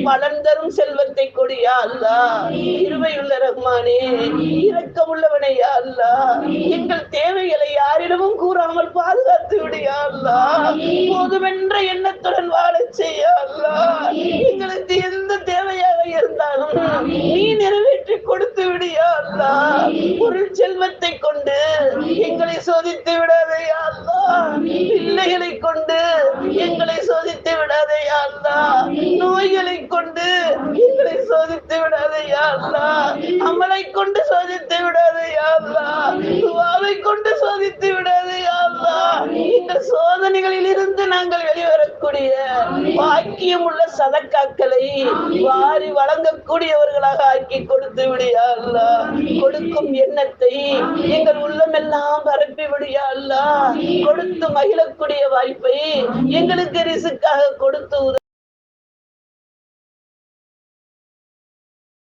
பலன் தரும் செல்வத்தை கொடியா அல்லா, இருமையுள்ள ரஹ்மானே, இரக்கமுள்ளவனே யா அல்லா, எங்கள் தேவைகளை யாரிடமும் கூறாமல் பாதுகாத்து விடியா அல்லா, போதுமென்ற எண்ணத்துடன் வாழ செய்ய அல்லா, எங்களுக்கு எந்த தேவையாக இருந்தாலும் நீ நிறைவேற்றி கொடுத்து விடியா அல்லா, பொருள் செல்வத்தை கொண்டு எங்களை சோதித்து விடாதே யா அல்லா, பிள்ளைகளை கொண்டு எங்களை சோதித்து விடாதே யா அல்லா, நோய்களை கொண்டு எங்களை சோதித்து விடாதே யா அல்லா, அமலை கொண்டு சோதித்து விடாதே யா அல்லா, துஆவை கொண்டு சோதித்து விடாதே யா அல்லா, இந்த சோதனைகளில் இருந்து நாங்கள் வெளிவரக்கூடிய பாக்கியம் உள்ள சதக்காக்களை வாரி வழங்கக்கூடியவர்களாக ஆக்கி கொடுத்து விடியா அல்லா, கொடுக்கும் எண்ணத்தை எங்கள் உள்ளமெல்லாம் பரப்பி விடியா அல்லா, கொடுத்து மகிழக்கூடிய வாய்ப்பை எங்களுக்கு ரிசுக்காக கொடுத்து